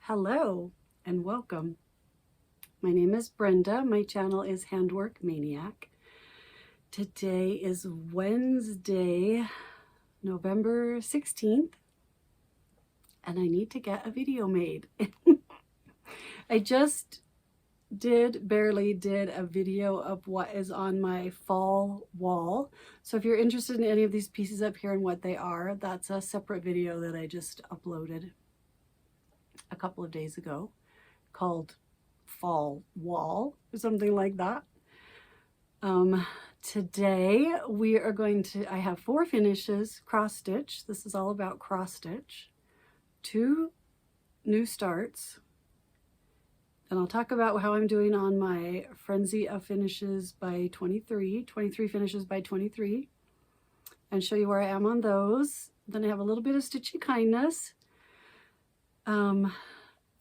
Hello and welcome. My name is Brenda. My channel is Handwork Maniac. Today is Wednesday, November 16th, and I need to get a video made. I just barely did a video of what is on my fall wall. So if you're interested in any of these pieces up here and what they are, that's a separate video that I just uploaded a couple of days ago called Fall Wall or something like that. Today we are going to, I have 4 finishes, cross stitch. This is all about cross stitch. 2 new starts. And I'll talk about how I'm doing on my frenzy of finishes by 23 finishes by 23, and show you where I am on those. Then I have a little bit of stitchy kindness.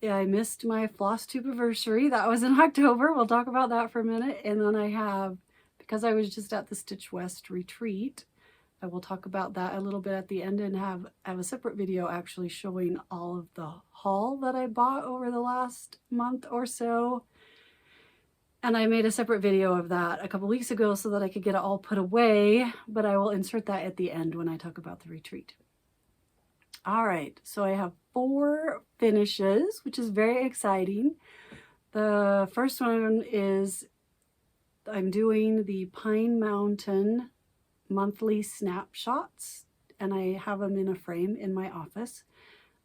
Yeah, I missed my Flosstube anniversary. That was in October. We'll talk about that for a minute. And then I have, because I was just at the StitchWest retreat, I will talk about that a little bit at the end and have a separate video actually showing all of the haul that I bought over the last month or so. And I made a separate video of that a couple weeks ago so that I could get it all put away, but I will insert that at the end when I talk about the retreat. All right, so I have 4 finishes, which is very exciting. The first one is I'm doing the Pine Mountain monthly snapshots, and I have them in a frame in my office.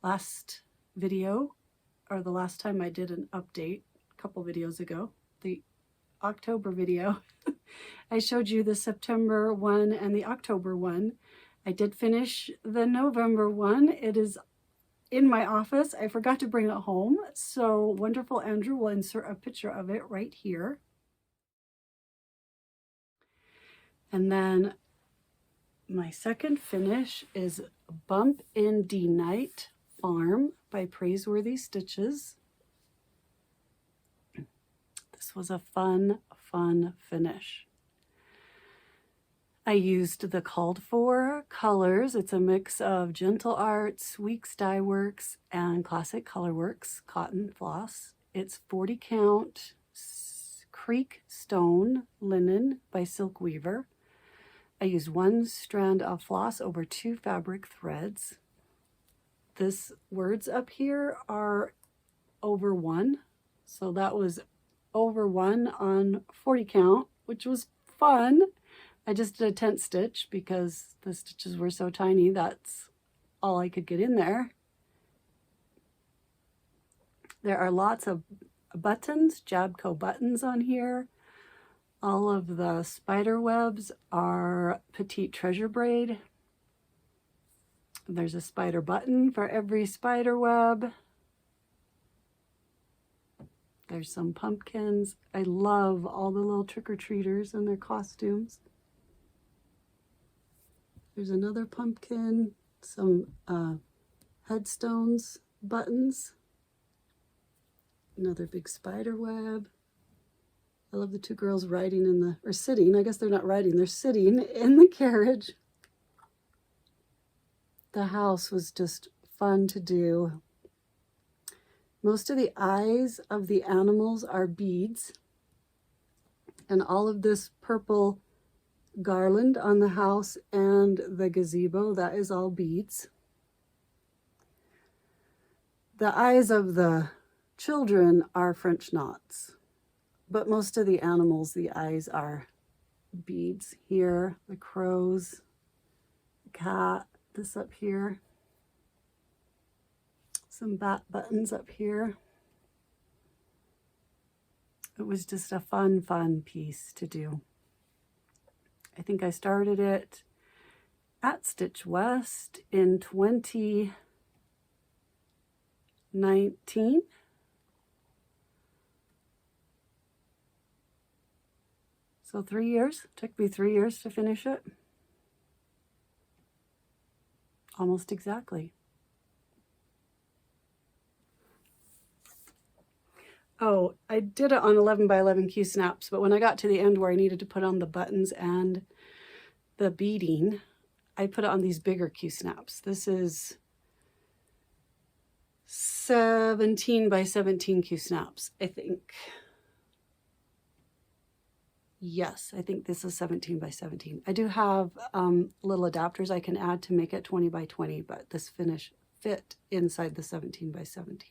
Last video, or the last time I did an update a couple videos ago, the October video, I showed you the September one and the October one. I did finish the November one. It is in my office. I forgot to bring it home, so wonderful Andrew will insert a picture of it right here. And then my second finish is Bump in D Night Farm by Praiseworthy Stitches. This was a fun finish. I used the called for colors. It's a mix of Gentle Arts, Weeks Dye Works, and Classic Colorworks cotton floss. It's 40 count Creek Stone linen by Silk Weaver. I used 1 strand of floss over 2 fabric threads. This words up here are over 1. So that was over 1 on 40 count, which was fun. I just did a tent stitch because the stitches were so tiny. That's all I could get in there. There are lots of buttons, Jabco buttons on here. All of the spider webs are Petite Treasure Braid. There's a spider button for every spider web. There's some pumpkins. I love all the little trick-or-treaters and their costumes. There's another pumpkin, some headstones buttons, another big spider web. I love the 2 girls riding in the, or sitting, I guess they're not riding, they're sitting in the carriage. The house was just fun to do. Most of the eyes of the animals are beads, and all of this purple garland on the house and the gazebo, that is all beads. The eyes of the children are French knots, but most of the animals, the eyes are beads. Here, the crows, the cat, this up here, some bat buttons up here. It was just a fun piece to do. I think I started it at StitchWest in 2019. So 3 years. Took me 3 years to finish it. Almost exactly. Oh, I did it on 11 by 11 Q snaps, but when I got to the end where I needed to put on the buttons and the beading, I put it on these bigger Q snaps. This is 17 by 17 Q snaps, I think. Yes, I think this is 17 by 17. I do have little adapters I can add to make it 20 by 20, but this finish fit inside the 17 by 17.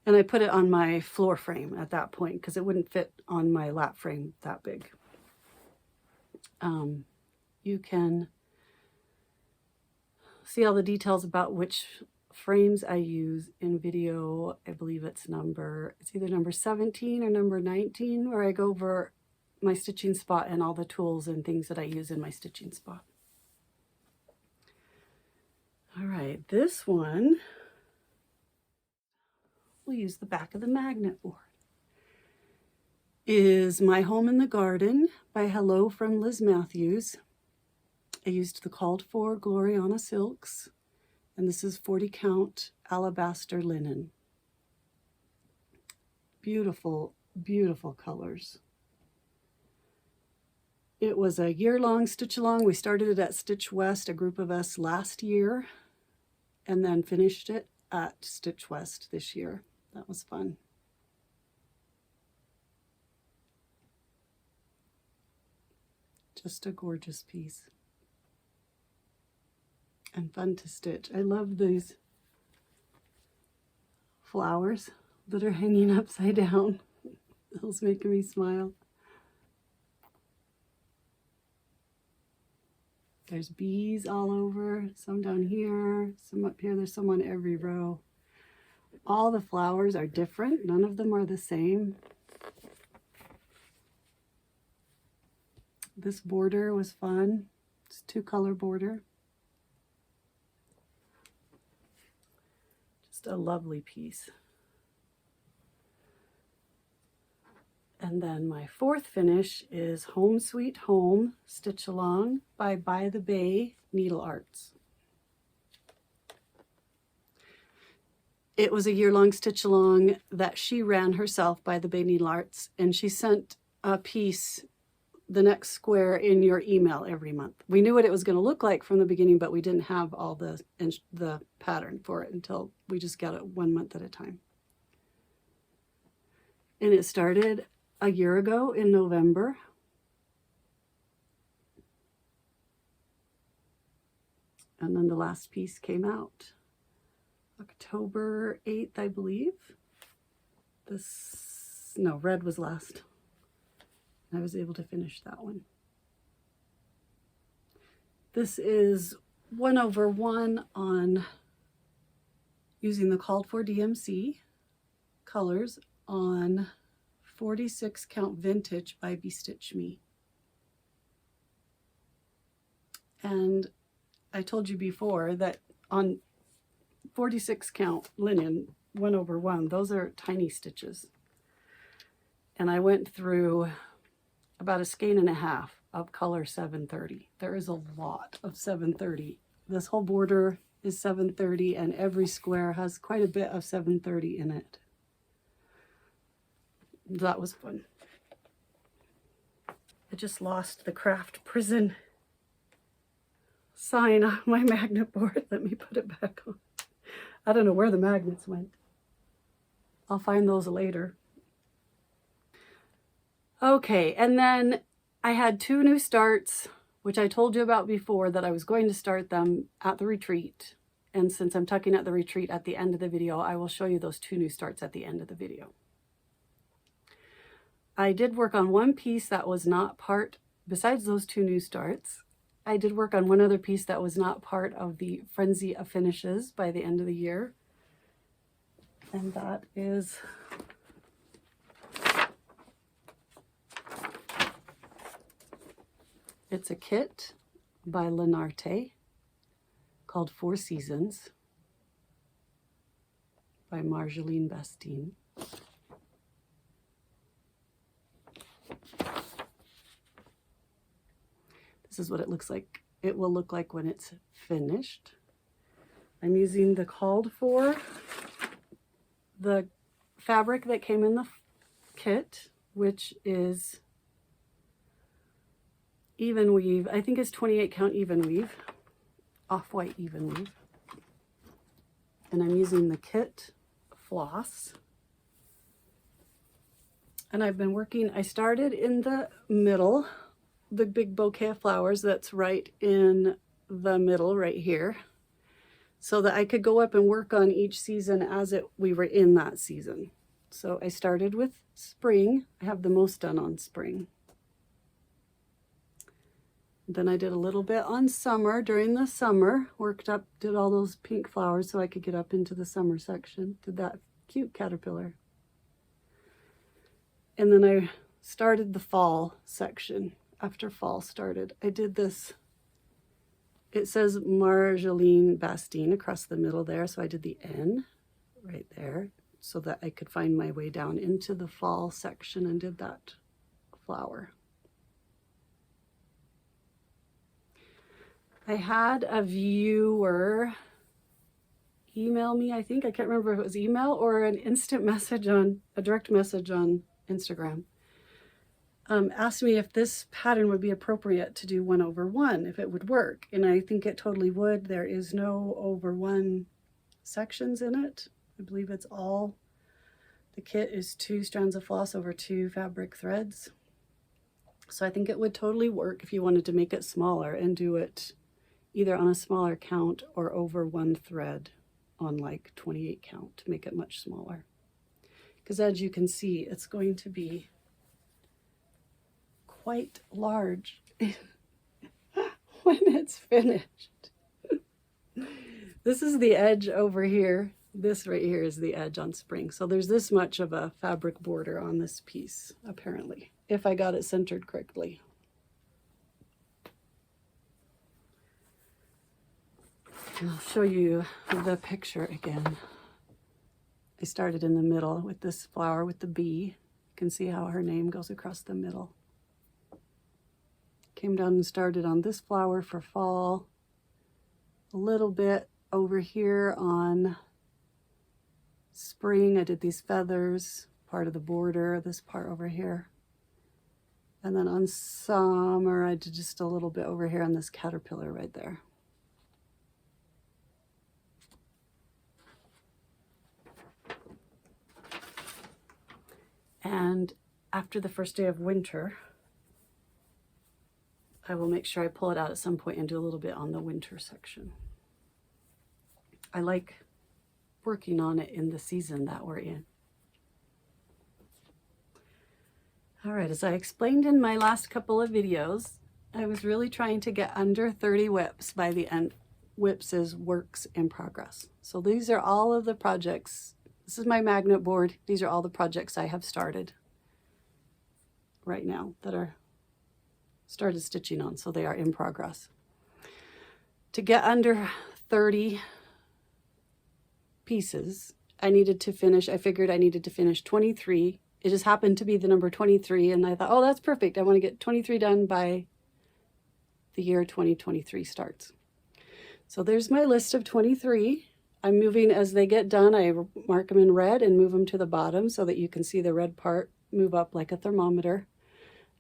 And I put it on my floor frame at that point because it wouldn't fit on my lap frame that big. You can see all the details about which frames I use in video. I believe it's either number 17 or number 19, where I go over my stitching spot and all the tools and things that I use in my stitching spot. All right, this one, we'll use the back of the magnet board, is My Home in the Garden by Hello from Liz Matthews. I used the called for Gloriana silks, and this is 40 count alabaster linen. Beautiful, beautiful colors. It was a year-long stitch along. We started it at StitchWest, a group of us, last year, and then finished it at StitchWest this year. That was fun. Just a gorgeous piece. And fun to stitch. I love these flowers that are hanging upside down. Those making me smile. There's bees all over, some down here, some up here. There's some on every row. All the flowers are different. None of them are the same. This border was fun. It's a 2-color border. Just a lovely piece. And then my fourth finish is Home Sweet Home Stitch Along by the Bay Needle Arts. It was a year-long stitch along that she ran herself by the Bay Needle Arts, and she sent a piece, the next square, in your email every month. We knew what it was going to look like from the beginning, but we didn't have all the pattern for it until we just got it 1 month at a time. And it started a year ago in November. And then the last piece came out October 8th, I believe. Red was last. I was able to finish that one. This is 1/1 on using the called for DMC colors on 46 count vintage by Bestitch Me. And I told you before that on 46 count linen 1/1, those are tiny stitches. And I went through about a skein and a half of color 730. There is a lot of 730. This whole border is 730, and every square has quite a bit of 730 in it. That was fun. I just lost the Craft Prison sign on my magnet board. Let me put it back on. I don't know where the magnets went. I'll find those later. Okay, and then I had 2 new starts, which I told you about before, that I was going to start them at the retreat. And since I'm tucking at the retreat at the end of the video, I will show you those 2 new starts at the end of the video. I did work on one piece that was not part, besides those 2 new starts, I did work on one other piece that was not part of the Frenzy of Finishes by the end of the year. And that is it's a kit by Lenarte called 4 Seasons by Marjolaine Bastien. This is what it looks like. It will look like when it's finished. I'm using the called for, the fabric that came in the kit, which is even weave. I think it's 28 count even weave off-white even weave. And I'm using the kit floss. And I've been working, I started in the middle, the big bouquet of flowers that's right in the middle right here, so that I could go up and work on each season as we were in that season. So I started with spring. I have the most done on spring. Then I did a little bit on summer during the summer, worked up, did all those pink flowers so I could get up into the summer section, did that cute caterpillar. And then I started the fall section. After fall started, I did this, it says Marjolaine Bastien across the middle there, so I did the N right there so that I could find my way down into the fall section and did that flower. I had a viewer email me, I think, I can't remember if it was email or an instant message on, a direct message on Instagram. Asked me if this pattern would be appropriate to do 1/1, if it would work. And I think it totally would. There is no over 1 sections in it. I believe it's all, the kit is 2 strands of floss over 2 fabric threads. So I think it would totally work if you wanted to make it smaller and do it either on a smaller count or over 1 thread on like 28 count to make it much smaller. Because as you can see, it's going to be quite large when it's finished. This is the edge over here. This right here is the edge on spring. So there's this much of a fabric border on this piece, apparently, if I got it centered correctly. I'll show you the picture again. I started in the middle with this flower with the bee. You can see how her name goes across the middle. Came down and started on this flower for fall. A little bit over here on spring. I did these feathers, part of the border, this part over here. And then on summer, I did just a little bit over here on this caterpillar right there. And after the first day of winter, I will make sure I pull it out at some point and do a little bit on the winter section. I like working on it in the season that we're in. All right, as I explained in my last couple of videos, I was really trying to get under 30 whips by the end. Whips is works in progress. So these are all of the projects. This is my magnet board. These are all the projects I have started right now that are started stitching on, so they are in progress. To get under 30 pieces, I needed to finish, I figured I needed to finish 23. It just happened to be the number 23, and I thought, oh, that's perfect. I want to get 23 done by the year 2023 starts. So there's my list of 23. I'm moving as they get done. I mark them in red and move them to the bottom so that you can see the red part move up like a thermometer.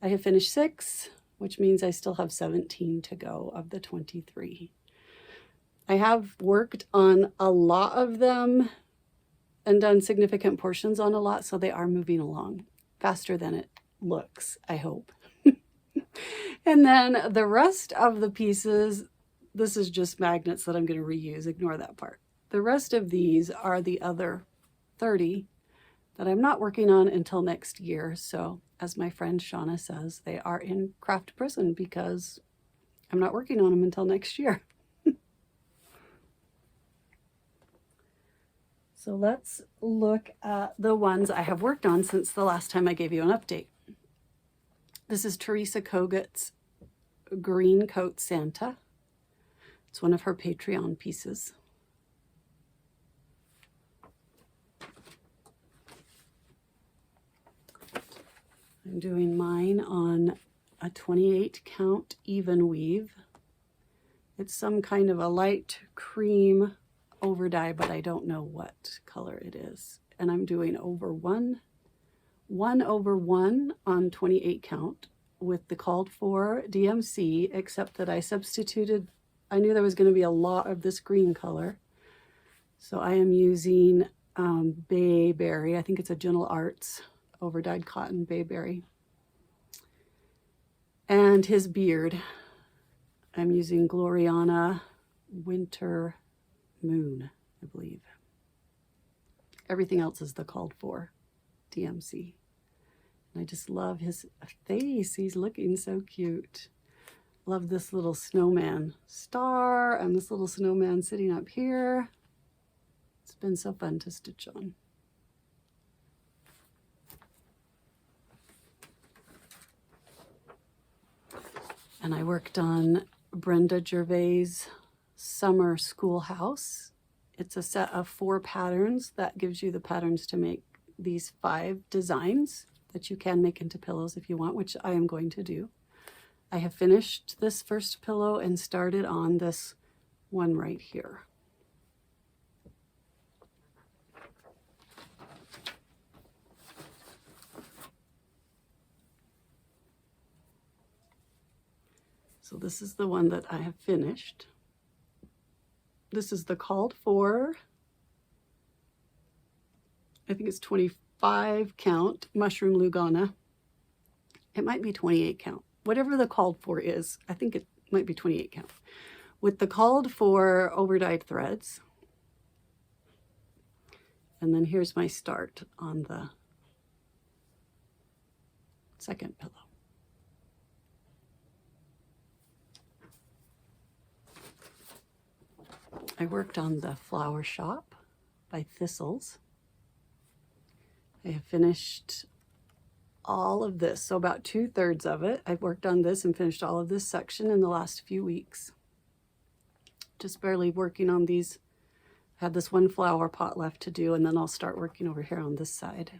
I have finished 6, which means I still have 17 to go of the 23. I have worked on a lot of them and done significant portions on a lot, so they are moving along faster than it looks, I hope. And then the rest of the pieces, this is just magnets that I'm going to reuse, ignore that part. The rest of these are the other 30 that I'm not working on until next year. So as my friend Shauna says, they are in craft prison because I'm not working on them until next year. So let's look at the ones I have worked on since the last time I gave you an update. This is Teresa Kogut's Green Coat Santa. It's one of her Patreon pieces. I'm doing mine on a 28 count even weave. It's some kind of a light cream over dye, but I don't know what color it is. And I'm doing over 1/1 on 28 count with the called for DMC, except that I substituted I knew there was going to be a lot of this green color. So I am using Bayberry. I think it's a Gentle Arts overdyed cotton Bayberry. And his beard, I'm using Gloriana Winter Moon, I believe. Everything else is the called for DMC. And I just love his face. He's looking so cute. Love this little snowman star and this little snowman sitting up here. It's been so fun to stitch on. And I worked on Brenda Gervais' Summer Schoolhouse. It's a set of 4 patterns that gives you the patterns to make these 5 designs that you can make into pillows if you want, which I am going to do. I have finished this first pillow and started on this one right here. So this is the one that I have finished. This is the called for, I think it's 25 count mushroom Lugana. It might be 28 count. Whatever the called for is, I think it might be 28 count. With the called for overdyed threads. And then here's my start on the second pillow. I worked on the Flower Shop by Thistles. I have finished all of this, so about 2/3 of it. I've worked on this and finished all of this section in the last few weeks. Just barely working on these. I had this one flower pot left to do, and then I'll start working over here on this side.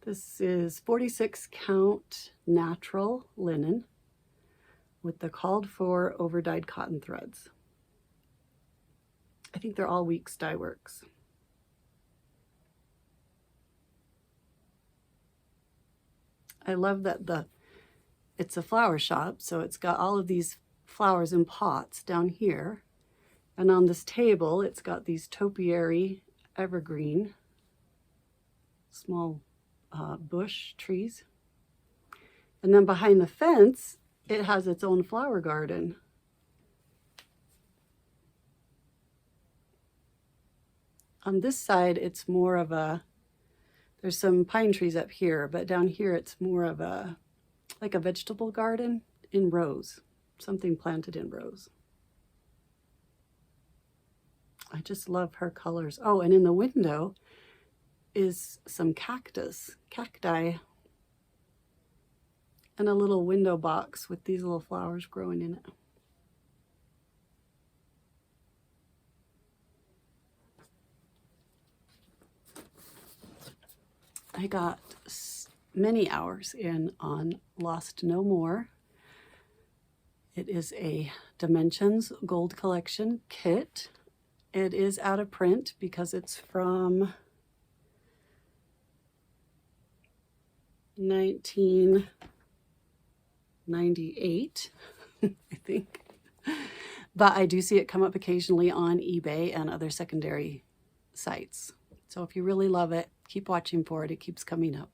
This is 46 count natural linen with the called for overdyed cotton threads. I think they're all Weeks Dye Works. I love that it's a flower shop, so it's got all of these flowers in pots down here. And on this table, it's got these topiary evergreen small bush trees. And then behind the fence, it has its own flower garden. On this side, it's more of a, there's some pine trees up here, but down here it's more of a, like a vegetable garden in rows, something planted in rows. I just love her colors. Oh, and in the window is some cacti, and a little window box with these little flowers growing in it. I got many hours in on Lost No More. It is a Dimensions Gold Collection kit. It is out of print because it's from 1998, I think. But I do see it come up occasionally on eBay and other secondary sites. So if you really love it, keep watching for it. It keeps coming up.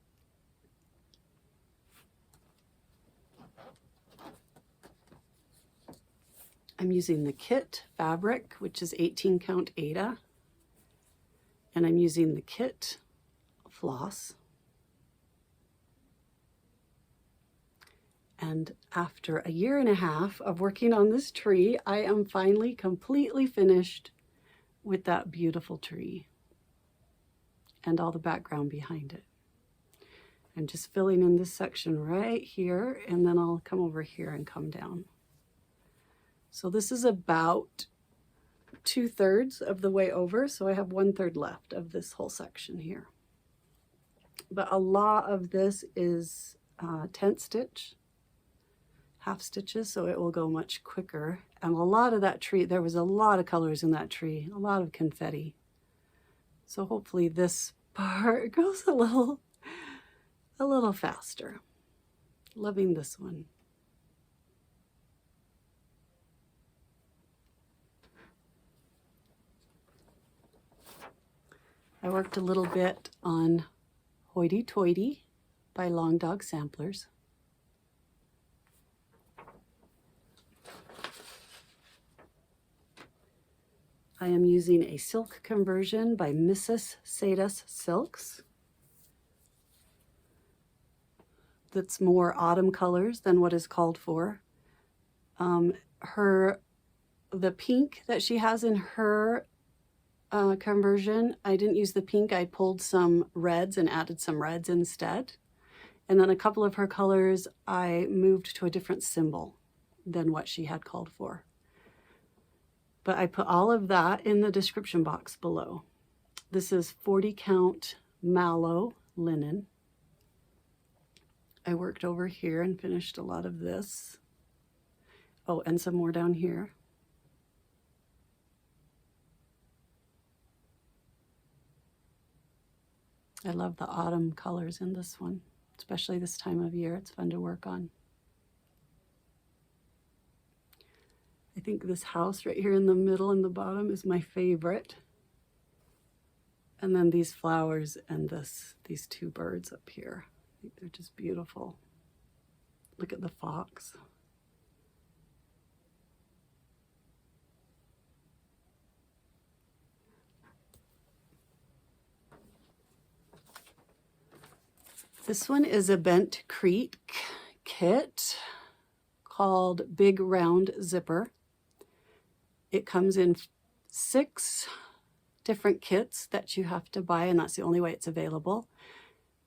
I'm using the kit fabric, which is 18 count Aida. And I'm using the kit floss. And after 1.5 years of working on this tree, I am finally completely finished with that beautiful tree and all the background behind it. I'm just filling in this section right here, and then I'll come over here and come down. So this is about 2/3 of the way over, so I have 1/3 left of this whole section here. But a lot of this is tent stitch. half stitches, so it will go much quicker. And a lot of that tree, there was a lot of colors in that tree, a lot of confetti. So hopefully this part goes a little faster. Loving this one. I worked a little bit on Hoity Toity by Long Dog Samplers. I am using a silk conversion by Mrs. Sadus Silks. That's more autumn colors than what is called for. The pink that she has in her conversion, I didn't use the pink. I pulled some reds and added some reds instead. And then a couple of her colors, I moved to a different symbol than what she had called for. But I put all of that in the description box below. This is 40 count mallow linen. I worked over here and finished a lot of this. Oh, and some more down here. I love the autumn colors in this one, especially this time of year. It's fun to work on. I think this house right here in the middle and the bottom is my favorite. And then these flowers and these two birds up here. I think they're just beautiful. Look at the fox. This one is a Bent Creek kit called Big Round Zipper. It comes in 6 different kits that you have to buy, and that's the only way it's available.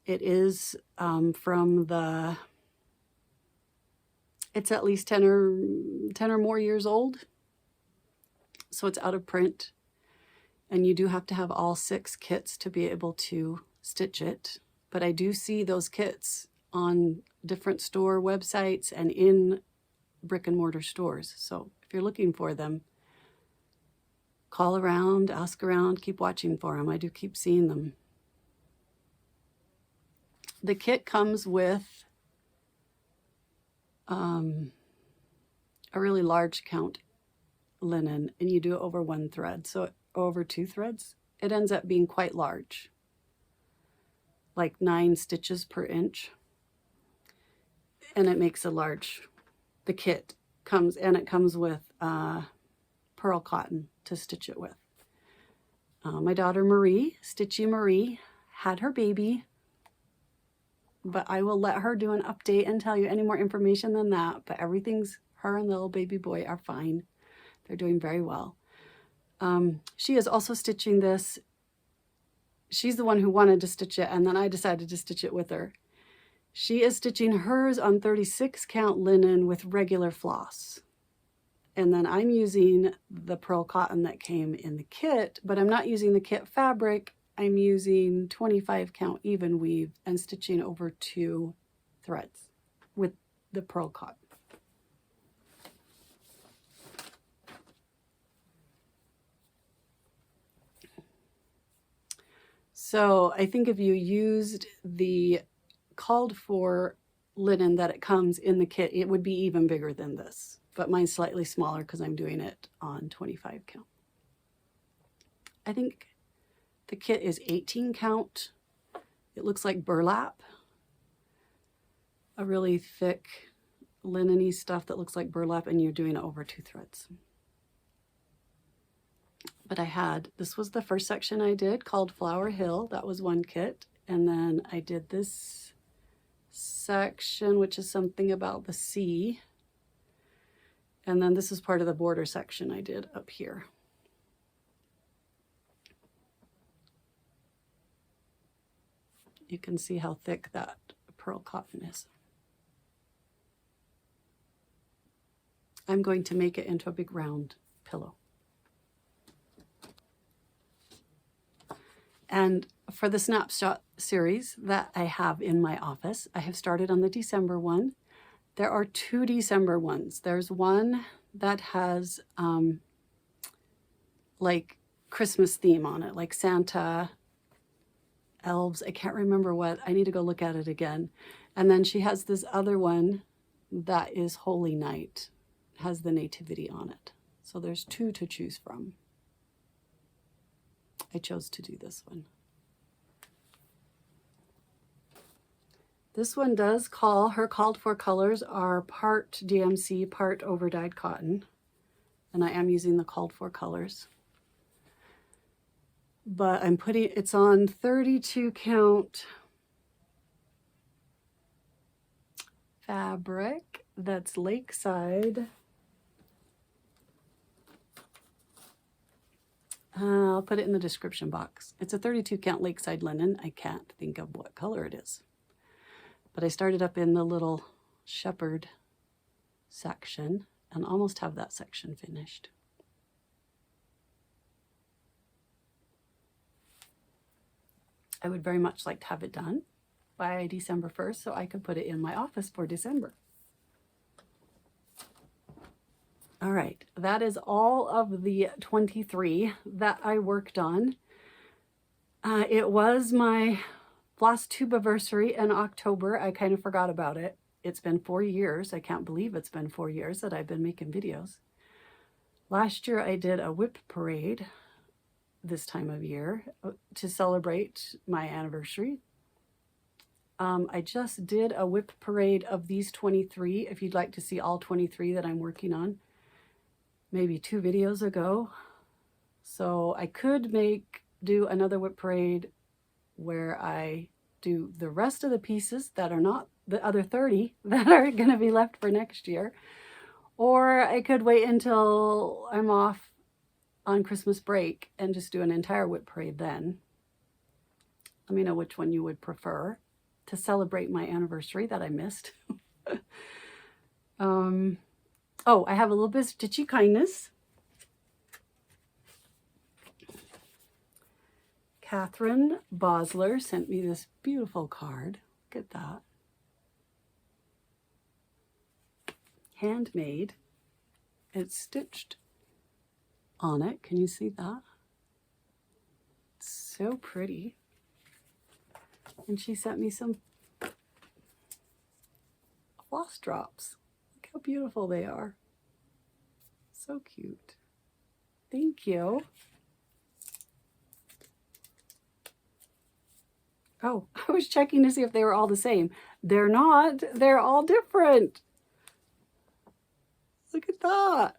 It is it's at least 10 or more years old, so it's out of print. And you do have to have all 6 kits to be able to stitch it. But I do see those kits on different store websites and in brick and mortar stores. So if you're looking for them, call around, ask around, keep watching for them. I do keep seeing them. The kit comes with a really large count linen, and you do it over 1 thread. So over 2 threads, it ends up being quite large, like 9 stitches per inch. And it makes a large, the kit comes, and it comes with pearl cotton to stitch it with. My daughter Marie, Stitchy Marie, had her baby, but I will let her do an update and tell you any more information than that. But everything's, her and the little baby boy are fine. They're doing very well. She is also stitching this. She's the one who wanted to stitch it, and then I decided to stitch it with her. She is stitching hers on 36 count linen with regular floss. And then I'm using the pearl cotton that came in the kit, but I'm not using the kit fabric. I'm using 25 count even weave and stitching over 2 threads with the pearl cotton. So I think if you used the called for linen that it comes in the kit, it would be even bigger than this. But mine's slightly smaller because I'm doing it on 25 count. I think the kit is 18 count. It looks like burlap. A really thick linen-y stuff that looks like burlap, and you're doing it over 2 threads. But this was the first section I did called Flower Hill. That was 1 kit. And then I did this section, which is something about the sea. And then this is part of the border section I did up here. You can see how thick that pearl cotton is. I'm going to make it into a big round pillow. And for the snapshot series that I have in my office, I have started on the December one. There are 2 December ones. There's one that has like Christmas theme on it, like Santa, elves. I can't remember what. I need to go look at it again. And then she has this other one that is Holy Night, has the nativity on it. So there's 2 to choose from. I chose to do this one. This one does call, her called for colors are part DMC, part overdyed cotton. And I am using the called for colors. But I'm putting, it's on 32 count fabric that's Lakeside. I'll put it in the description box. It's a 32 count Lakeside linen. I can't think of what color it is. But I started up in the little shepherd section and almost have that section finished. I would very much like to have it done by December 1st so I could put it in my office for December. All right, that is all of the 23 that I worked on. It was my Flosstube anniversary in October. I kind of forgot about it. It's been 4 years. I can't believe it's been 4 years that I've been making videos. Last year I did a whip parade this time of year to celebrate my anniversary. I just did a whip parade of these 23. If you'd like to see all 23 that I'm working on, maybe 2 videos ago. So I could do another whip parade where I do the rest of the pieces that are not the other 30 that are going to be left for next year. Or I could wait until I'm off on Christmas break and just do an entire whip parade then. Let me know which one you would prefer to celebrate my anniversary that I missed. Oh, I have a little bit of Stitchy kindness. Catherine Bosler sent me this beautiful card. Look at that. Handmade. It's stitched on it. Can you see that? It's so pretty. And she sent me some floss drops. Look how beautiful they are. So cute. Thank you. Oh, I was checking to see if they were all the same. They're not. They're all different. Look at that.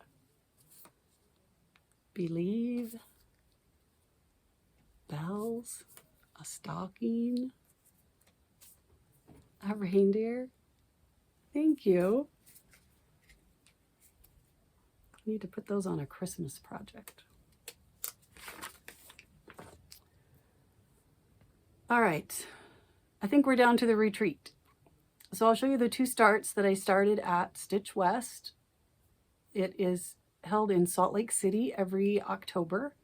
Believe. Bells. A stocking. A reindeer. Thank you. I need to put those on a Christmas project. All right, I think we're down to the retreat. So I'll show you the 2 starts that I started at StitchWest. It is held in Salt Lake City every October,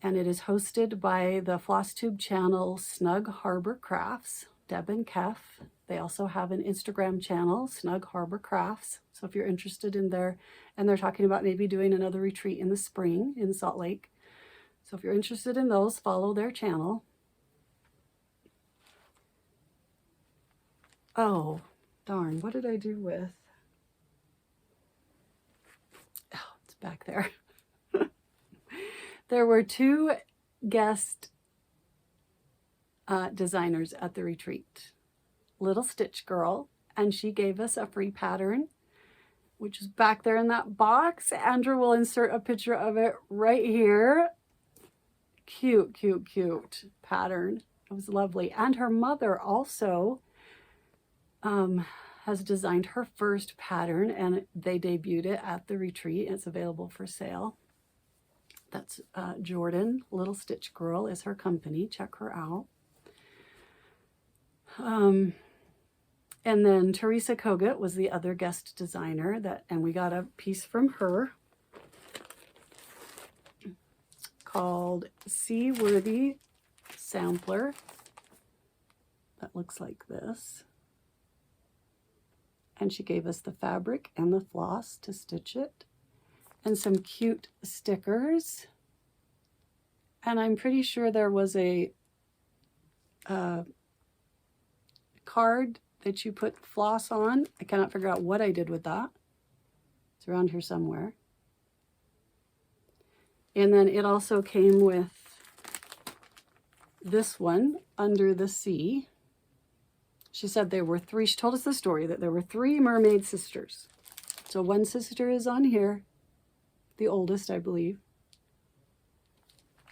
and it is hosted by the Flosstube channel Snug Harbor Crafts, Deb and Keph. They also have an Instagram channel, Snug Harbor Crafts. So if you're interested in there, and they're talking about maybe doing another retreat in the spring in Salt Lake. So if you're interested in those, follow their channel. Oh, darn, what did I do with? Oh, it's back there. There were 2 guest designers at the retreat. Little Stitch Girl, and she gave us a free pattern, which is back there in that box. Andrew will insert a picture of it right here. Cute, cute, cute pattern. It was lovely. And her mother also has designed her first pattern, and they debuted it at the retreat. It's available for sale. That's Jordan. Little Stitch Girl is her company. Check her out. And then Teresa Kogut was the other guest designer, and we got a piece from her called Seaworthy Sampler that looks like this. and she gave us the fabric and the floss to stitch it, and some cute stickers. And I'm pretty sure there was a card that you put floss on. I cannot figure out what I did with that. It's around here somewhere. And then it also came with this one, Under the Sea. She said there were three, she told us the story that there were three mermaid sisters. So one sister is on here, the oldest, I believe.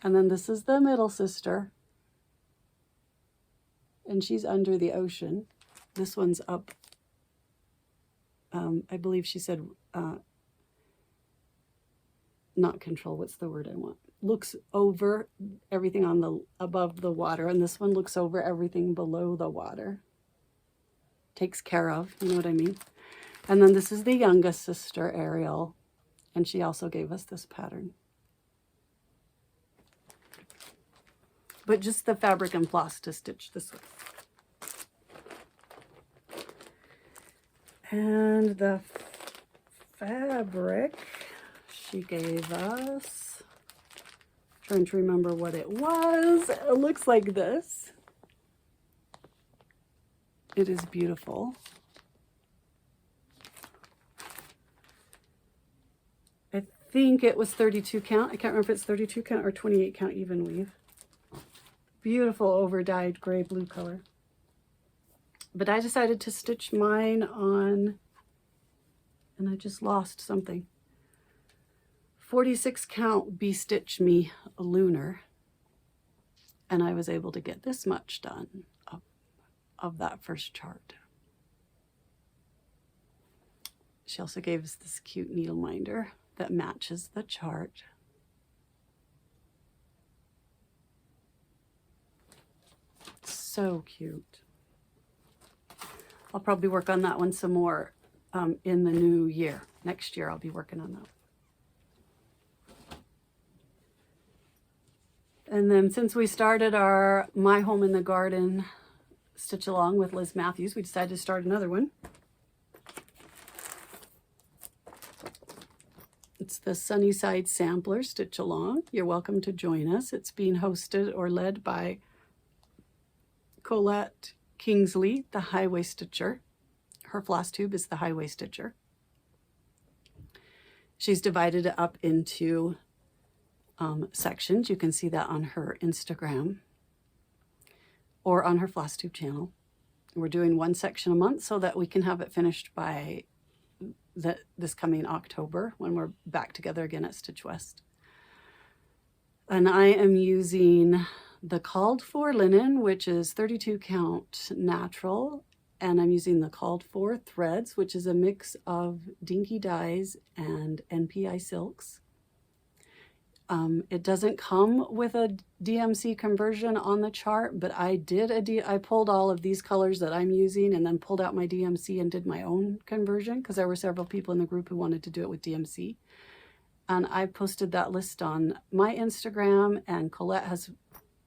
And then this is the middle sister. And she's under the ocean. This one's up, I believe she said, not control, what's the word I want? Looks over everything on the, above the water. And this one looks over everything below the water. Takes care of, you know what I mean? And then this is the youngest sister, Ariel. And she also gave us this pattern. But just the fabric and floss to stitch this with. And the fabric she gave us, trying to remember what it was. It looks like this. It is beautiful. I think it was 32 count. I can't remember if it's 32 count or 28 count even weave. Beautiful over-dyed gray blue color. But I decided to stitch mine on, and I just lost something. 46 count Be Stitch Me Lunar. And I was able to get this much done of that first chart. She also gave us this cute needle minder that matches the chart. So cute. I'll probably work on that one some more in the new year. Next year I'll be working on that. And then since we started our My Home in the Garden Stitch Along with Liz Matthews, we decided to start another one. It's the Sunnyside Sampler Stitch Along. You're welcome to join us. It's being hosted or led by Collete Kingsley, the Highway Stitcher. Her Flosstube is the Highway Stitcher. She's divided it up into sections. You can see that on her Instagram or on her Flosstube channel. We're doing one section a month so that we can have it finished by this coming October when we're back together again at StitchWest. And I am using the called for linen, which is 32 count natural, and I'm using the called for threads, which is a mix of dinky dyes and NPI silks. It doesn't come with a DMC conversion on the chart, but I pulled all of these colors that I'm using and then pulled out my DMC and did my own conversion because there were several people in the group who wanted to do it with DMC. And I posted that list on my Instagram, and Colette has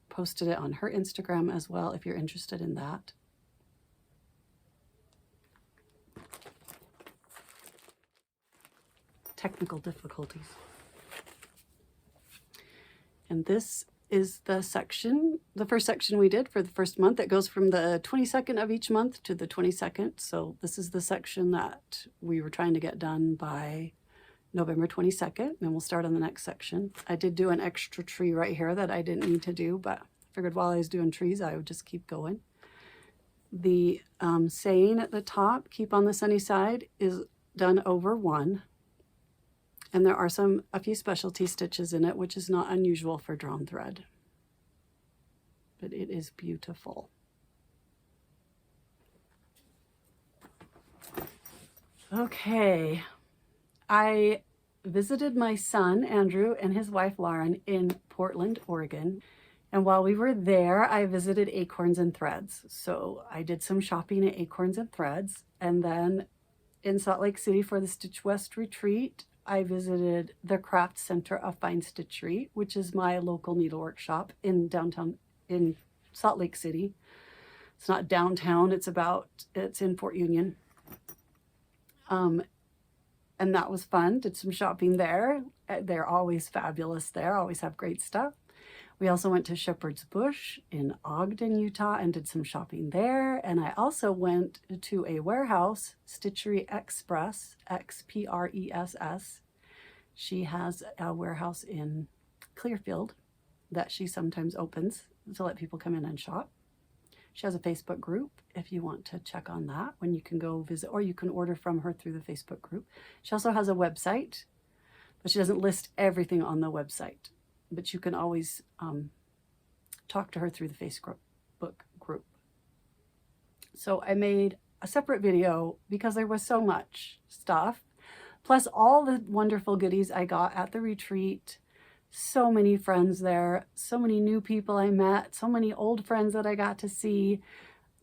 posted it on her Instagram as well if you're interested in that. Technical difficulties. And this is the section, the first section we did for the first month. It goes from the 22nd of each month to the 22nd. So this is the section that we were trying to get done by November 22nd, and we'll start on the next section. I did do an extra tree right here that I didn't need to do, but I figured while I was doing trees, I would just keep going. The saying at the top, keep on the sunny side, is done over 1. And there are a few specialty stitches in it, which is not unusual for drawn thread. But it is beautiful. Okay. I visited my son, Andrew, and his wife, Lauren, in Portland, Oregon. And while we were there, I visited Acorns and Threads. So I did some shopping at Acorns and Threads. And then in Salt Lake City for the StitchWest retreat, I visited the Craft Center of Fine Stitchery, which is my local needlework shop in downtown, in Salt Lake City. It's not downtown, it's in Fort Union. And that was fun. Did some shopping there. They're always fabulous there, always have great stuff. We also went to Shepherd's Bush in Ogden, Utah, and did some shopping there. And I also went to a warehouse, Stitchery Express, X-P-R-E-S-S. She has a warehouse in Clearfield that she sometimes opens to let people come in and shop. She has a Facebook group if you want to check on that, when you can go visit, or you can order from her through the Facebook group. She also has a website, but she doesn't list everything on the website. But you can always talk to her through the Facebook group. So I made a separate video because there was so much stuff, plus all the wonderful goodies I got at the retreat. So many friends there, so many new people I met, so many old friends that I got to see.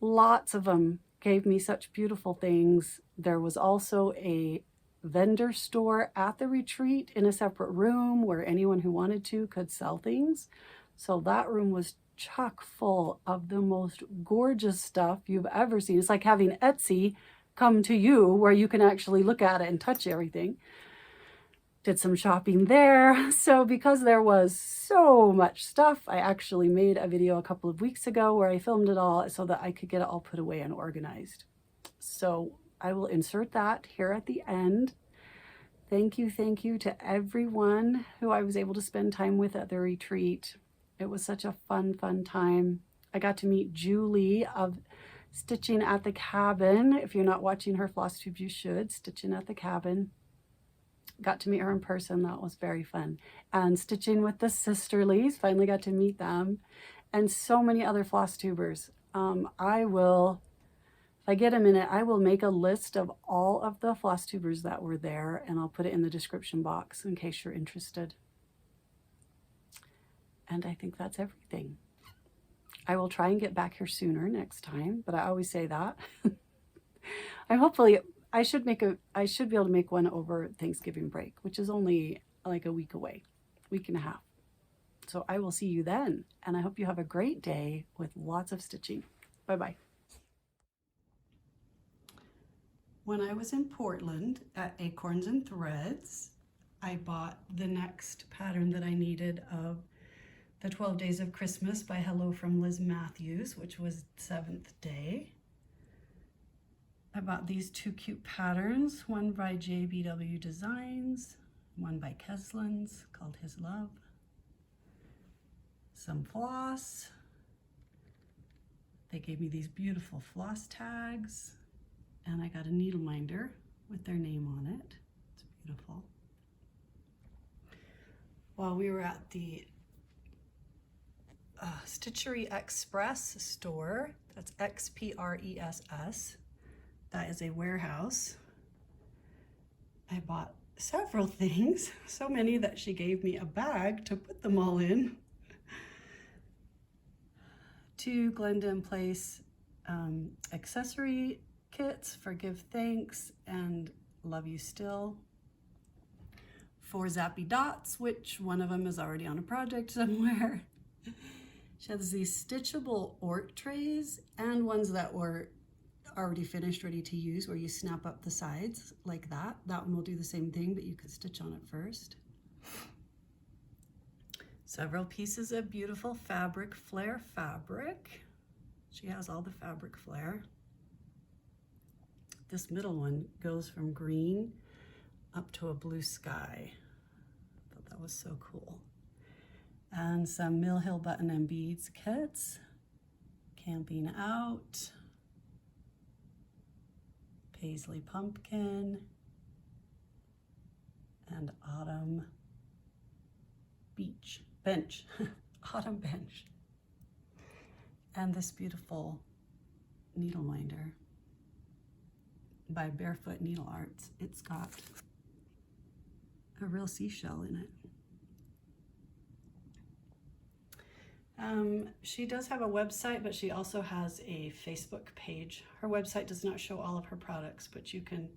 Lots of them gave me such beautiful things. There was also a vendor store at the retreat in a separate room where anyone who wanted to could sell things. So that room was chock full of the most gorgeous stuff you've ever seen. It's like having Etsy come to you where you can actually look at it and touch everything. Did some shopping there. So because there was so much stuff, I actually made a video a couple of weeks ago where I filmed it all so that I could get it all put away and organized. So I will insert that here at the end. Thank you to everyone who I was able to spend time with at the retreat. It was such a fun time. I got to meet Julie of Stitching at the Cabin. If you're not watching her Flosstube, you should. Stitching at the Cabin. Got to meet her in person. That was very fun. And Stitching with the Sisterlies, finally got to meet them. And so many other Flosstubers. If I get a minute, I will make a list of all of the Flosstubers that were there, and I'll put it in the description box in case you're interested. And I think that's everything. I will try and get back here sooner next time, but I always say that. I should be able to make one over Thanksgiving break, which is only like a week away, week and a half. So I will see you then, and I hope you have a great day with lots of stitching. Bye-bye. When I was in Portland at Acorns and Threads, I bought the next pattern that I needed of the 12 Days of Christmas by Hello from Liz Matthews, which was 7th day. I bought these two cute patterns, one by JBW Designs, one by Keslin's called His Love. Some floss. They gave me these beautiful floss tags. And I got a Needleminder with their name on it. It's beautiful. While we were at the Stitchery Express store, that's X-P-R-E-S-S, that is a warehouse, I bought several things, so many that she gave me a bag to put them all in. 2 Glendon Place accessory kits for Give Thanks and Love You Still. 4 Zappy Dots, which one of them is already on a project somewhere. She has these stitchable Ort trays and ones that were already finished, ready to use, where you snap up the sides like that. That one will do the same thing, but you can stitch on it first. Several pieces of beautiful fabric, flare fabric. She has all the fabric flare. This middle one goes from green up to a blue sky. I thought that was so cool. And some Mill Hill button and beads kits. Camping Out. Paisley Pumpkin. And Autumn Bench. Autumn Bench. And this beautiful Needleminder by Barefoot Needle Arts. It's got a real seashell in it. She does have a website, but she also has a Facebook page. Her website does not show all of her products, but you can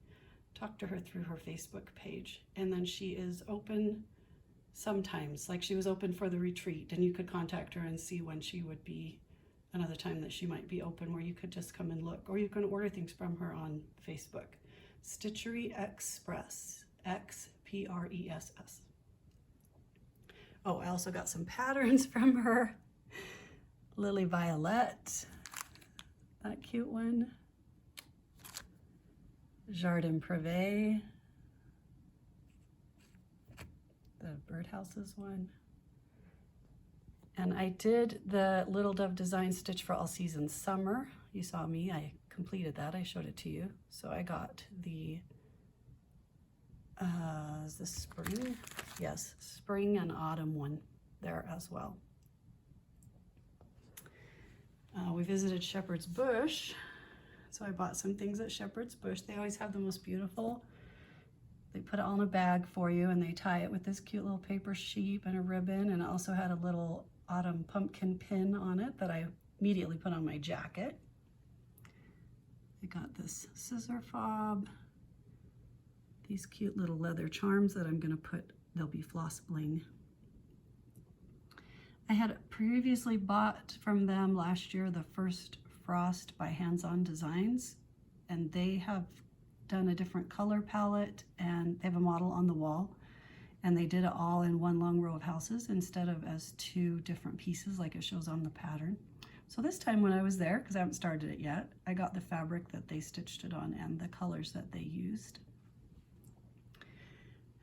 talk to her through her Facebook page. And then she is open sometimes, like she was open for the retreat, and you could contact her and see when she would be, another time that she might be open, where you could just come and look, or you can order things from her on Facebook. Stitchery Express, Xpress. Oh, I also got some patterns from her. Lily Violet, that cute one. Jardin Privé, the birdhouses one. And I did the Little Dove Design Stitch for All Seasons Summer. You saw me, I completed that, I showed it to you. So I got the, is this spring? Yes, spring and autumn one there as well. We visited Shepherd's Bush. So I bought some things at Shepherd's Bush. They always have the most beautiful. They put it all in a bag for you and they tie it with this cute little paper sheet and a ribbon, and it also had a little autumn pumpkin pin on it that I immediately put on my jacket. I got this scissor fob, these cute little leather charms that I'm gonna put, they'll be floss bling. I had previously bought from them last year the first Frost by Hands-On Designs, and they have done a different color palette and they have a model on the wall, and they did it all in one long row of houses instead of as two different pieces like it shows on the pattern. So this time when I was there, because I haven't started it yet, I got the fabric that they stitched it on and the colors that they used.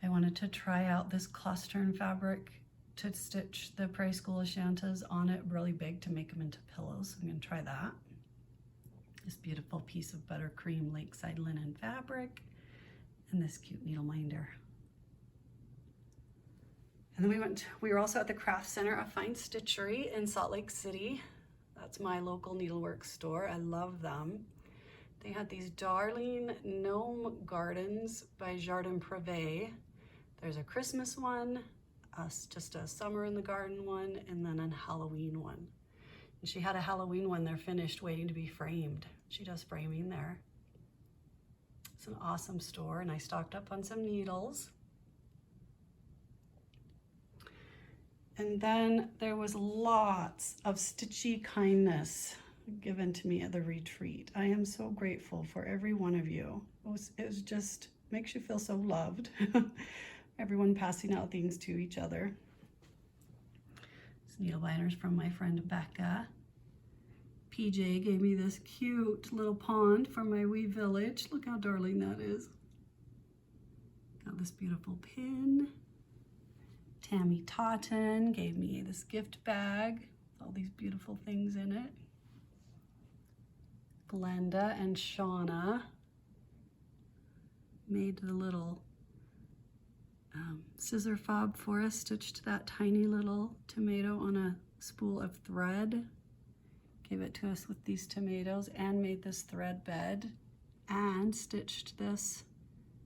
I wanted to try out this Clostern fabric to stitch the Prairie School of Shantas on it really big to make them into pillows. I'm going to try that. This beautiful piece of buttercream lakeside linen fabric and this cute needleminder. And then we were also at the Craft Center of Fine Stitchery in Salt Lake City. That's my local needlework store. I love them. They had these darling gnome gardens by Jardin Privé. There's a Christmas one, just a summer in the garden one, and then a Halloween one. And she had a Halloween one there finished waiting to be framed. She does framing there. It's an awesome store, and I stocked up on some needles. And then there was lots of stitchy kindness given to me at the retreat. I am so grateful for every one of you. It was just, makes you feel so loved. Everyone passing out things to each other. This needle binders from my friend Becca. PJ gave me this cute little pond from my wee village. Look how darling that is. Got this beautiful pin. Tammy Totten gave me this gift bag with all these beautiful things in it. Glenda and Shauna made the little scissor fob for us, stitched that tiny little tomato on a spool of thread, gave it to us with these tomatoes, and made this thread bed and stitched this.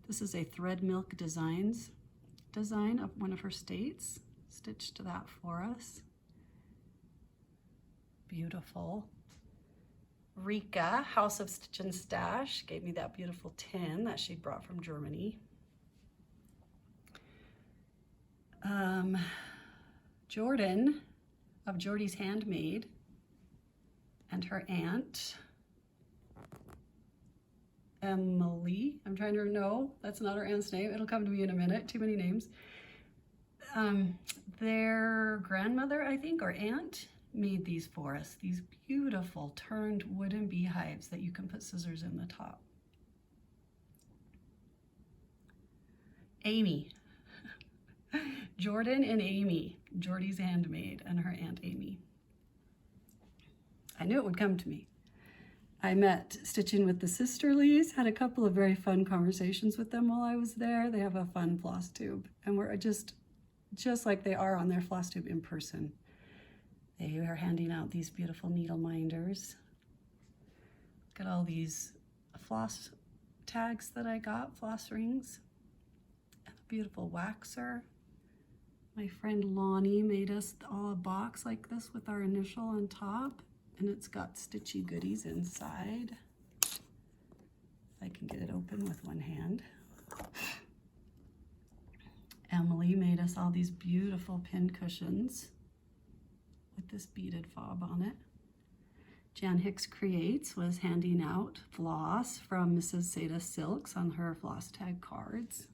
This is a Thread Milk Designs design of one of her states, stitched that for us. Beautiful. Rika, House of Stitch and Stash, gave me that beautiful tin that she brought from Germany. Jordan of Jordy's Handmade and her aunt Emily, I'm trying to know, that's not her aunt's name, it'll come to me in a minute, too many names. Their grandmother, I think, or aunt, made these for us, these beautiful turned wooden beehives that you can put scissors in the top. Amy. Jordan and Amy, Jordy's Handmade, and her Aunt Amy. I knew it would come to me. I met Stitching with the Sisterlies, had a couple of very fun conversations with them while I was there. They have a fun floss tube, and we're just like they are on their floss tube in person. They are handing out these beautiful needleminders. Look at all these floss tags that I got, floss rings, and a beautiful waxer. My friend Lonnie made us all a box like this with our initial on top, and it's got stitchy goodies inside. If I can get it open with one hand. Emily made us all these beautiful pin cushions with this beaded fob on it. Jan Hicks Creates was handing out floss from Mrs. Seda Silks on her floss tag cards.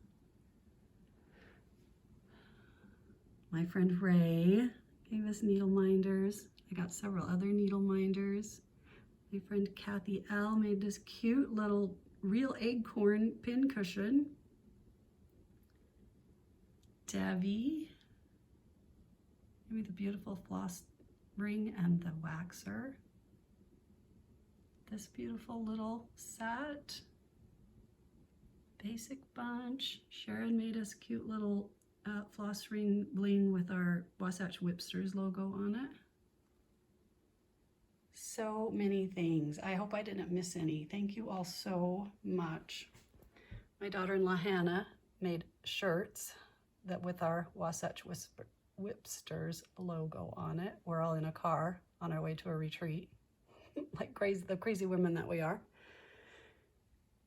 My friend Ray gave us Needleminders. I got several other Needleminders. My friend Kathy L made this cute little real acorn pin cushion. Debbie gave me the beautiful floss ring and the waxer. This beautiful little set. Basic bunch. Sharon made us cute little floss ring bling with our Wasatch Whipsters logo on it. So many things. I hope I didn't miss any. Thank you all so much. My daughter-in-law Hannah made shirts that with our Wasatch Whipsters logo on it. We're all in a car on our way to a retreat, like the crazy women that we are.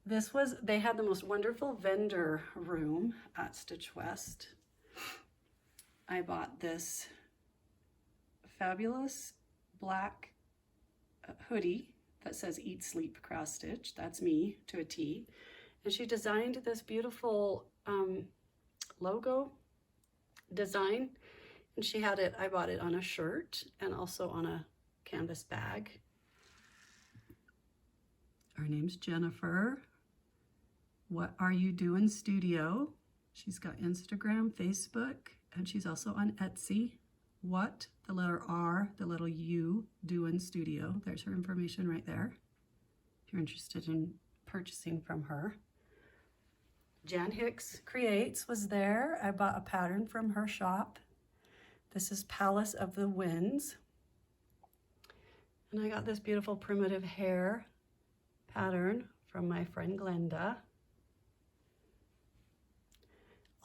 They had the most wonderful vendor room at StitchWest. I bought this fabulous black hoodie that says Eat, Sleep, Cross Stitch. That's me to a T. And she designed this beautiful logo design. And she had it, I bought it on a shirt and also on a canvas bag. Her name's Jennifer. What Are You Doing Studio? She's got Instagram, Facebook, and she's also on Etsy. What, the letter R, the little U, Doing Studio. There's her information right there, if you're interested in purchasing from her. Jan Hicks Creates was there. I bought a pattern from her shop. This is Palace of the Winds. And I got this beautiful primitive hair pattern from my friend Glenda.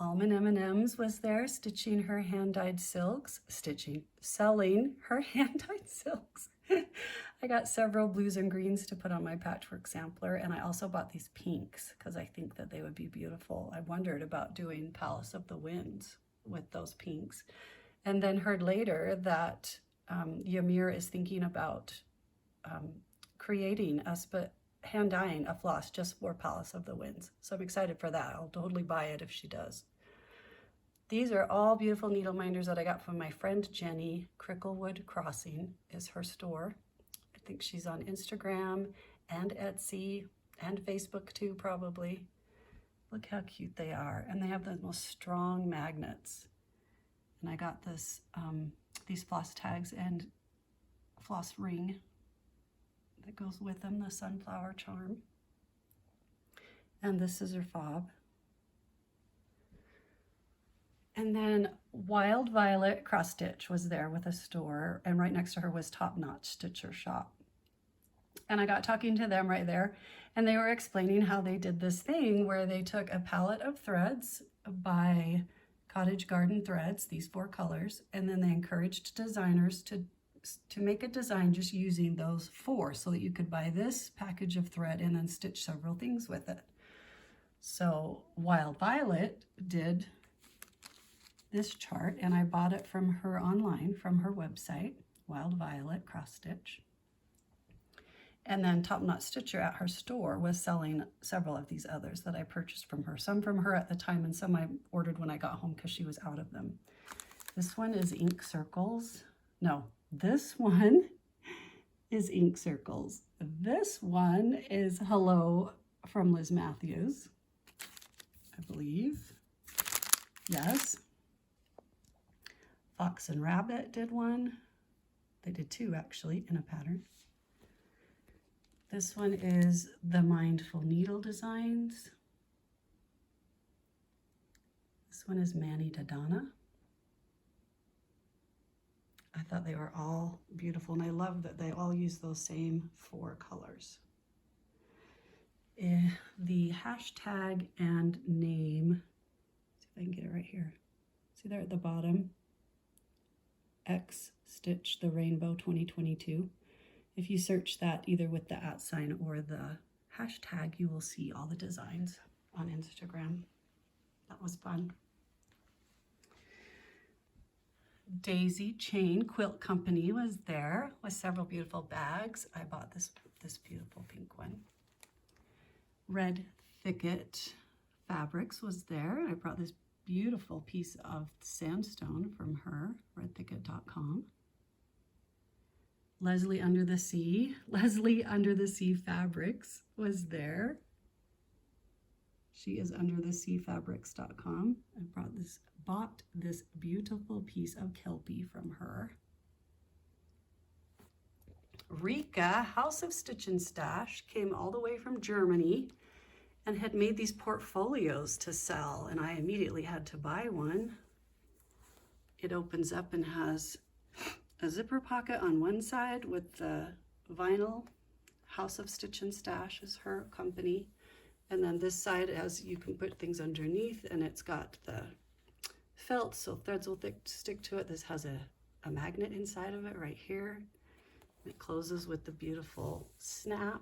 Almond M&M's was there, stitching her hand-dyed silks, selling her hand-dyed silks. I got several blues and greens to put on my patchwork sampler, and I also bought these pinks because I think that they would be beautiful. I wondered about doing Palace of the Winds with those pinks, and then heard later that Ymir is thinking about creating hand dyeing a floss just for Palace of the Winds. So I'm excited for that. I'll totally buy it if she does. These are all beautiful Needleminders that I got from my friend Jenny. Cricklewood Crossing is her store. I think she's on Instagram and Etsy and Facebook too, probably. Look how cute they are. And they have the most strong magnets. And I got this, these floss tags and floss ring that goes with them, the sunflower charm. And the scissor fob. And then Wild Violet Cross Stitch was there with a store, and right next to her was Top Notch Stitcher Shop. And I got talking to them right there, and they were explaining how they did this thing where they took a palette of threads by Cottage Garden Threads, these 4 colors, and then they encouraged designers to make a design just using those 4 so that you could buy this package of thread and then stitch several things with it. So Wild Violet did this chart, and I bought it from her online, from her website, Wild Violet Cross Stitch. And then Top Knot Stitcher at her store was selling several of these others that I purchased from her. Some from her at the time and some I ordered when I got home because she was out of them. This one is Ink Circles. No, this one is Ink Circles. This one is Hello from Liz Matthews, I believe. Yes. Fox and Rabbit did one. They did 2 actually in a pattern. This one is the Mindful Needle Designs. This one is Manny Dodonna. I thought they were all beautiful, and I love that they all use those same 4 colors. The hashtag and name, see if I can get it right here. See there at the bottom, X Stitch the Rainbow 2022. If you search that either with the @ or the hashtag, you will see all the designs on Instagram. That was fun. Daisy Chain Quilt Company was there with several beautiful bags. I bought this beautiful pink one. Red Thicket Fabrics was there. I brought this beautiful piece of sandstone from her, redthicket.com. Leslie Under the Sea Fabrics was there. She is undertheseafabrics.com. I bought this beautiful piece of Kelpie from her. Rika, House of Stitch and Stash, came all the way from Germany and had made these portfolios to sell, and I immediately had to buy one. It opens up and has a zipper pocket on one side with the vinyl. House of Stitch and Stash is her company. And then this side has, you can put things underneath, and it's got the felt so threads will stick to it. This has a magnet inside of it right here. It closes with the beautiful snap.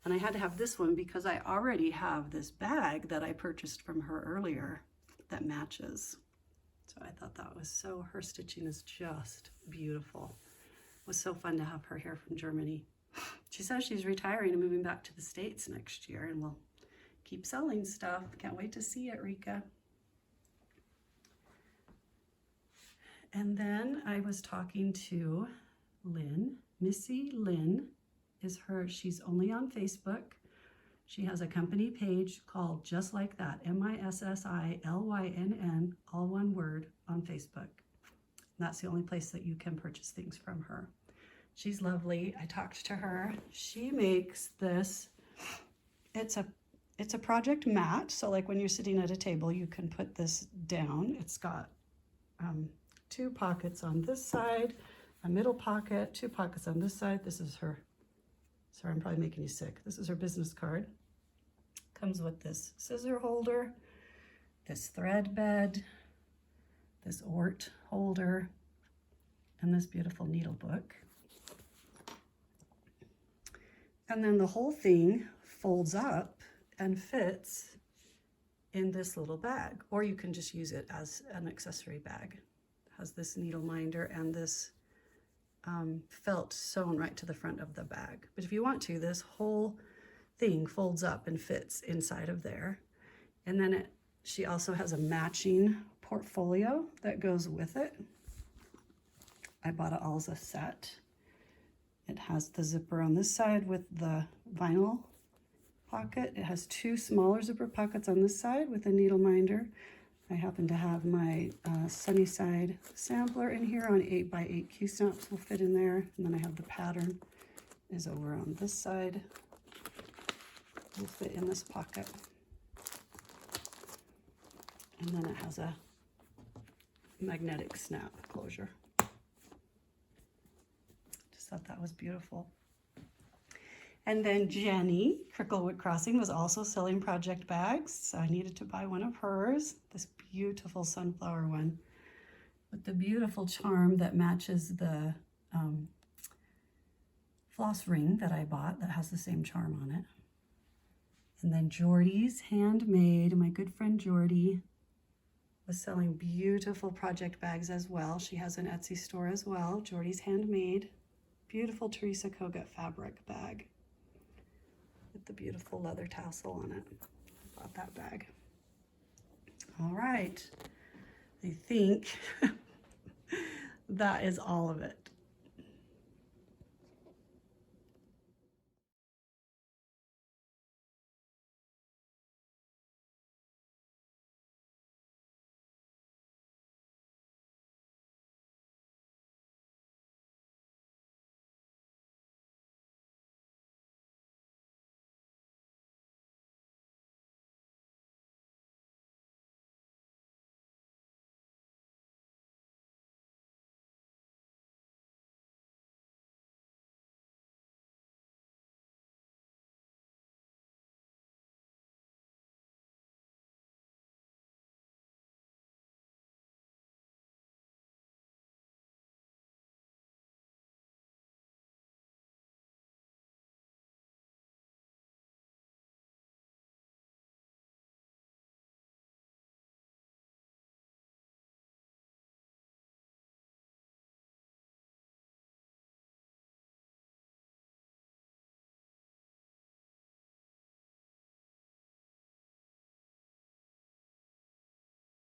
And I had to have this one because I already have this bag that I purchased from her earlier that matches. So I thought that was so, her stitching is just beautiful. It was so fun to have her here from Germany. She says she's retiring and moving back to the States next year, and we'll keep selling stuff. Can't wait to see it, Rika. And then I was talking to Lynn. Missy Lynn is her, she's only on Facebook. She has a company page called Just Like That, MISSILYNN, all one word, on Facebook. And that's the only place that you can purchase things from her. She's lovely. I talked to her. She makes this, it's a project mat. So like when you're sitting at a table, you can put this down. It's got 2 pockets on this side, a middle pocket, 2 pockets on this side. This is her, sorry, I'm probably making you sick. This is her business card. Comes with this scissor holder, this thread bed, this Ort holder, and this beautiful needle book. And then the whole thing folds up and fits in this little bag, or you can just use it as an accessory bag. It has this needle minder and this felt sewn right to the front of the bag. But if you want to, this whole thing folds up and fits inside of there. And then she also has a matching portfolio that goes with it. I bought it all as a set. It has the zipper on this side with the vinyl pocket. It has 2 smaller zipper pockets on this side with a needle minder. I happen to have my Sunnyside Sampler in here on 8x8 Q-snaps will fit in there. And then I have the pattern is over on this side. Will fit in this pocket. And then it has a magnetic snap closure. Just thought that was beautiful. And then Jenny, Cricklewood Crossing, was also selling project bags. So I needed to buy one of hers, this beautiful sunflower one with the beautiful charm that matches the floss ring that I bought that has the same charm on it. And then Jordy's Handmade, my good friend Jordy was selling beautiful project bags as well. She has an Etsy store as well, Jordy's Handmade. Beautiful Teresa Kogut fabric bag with the beautiful leather tassel on it. I bought that bag. All right, I think that is all of it.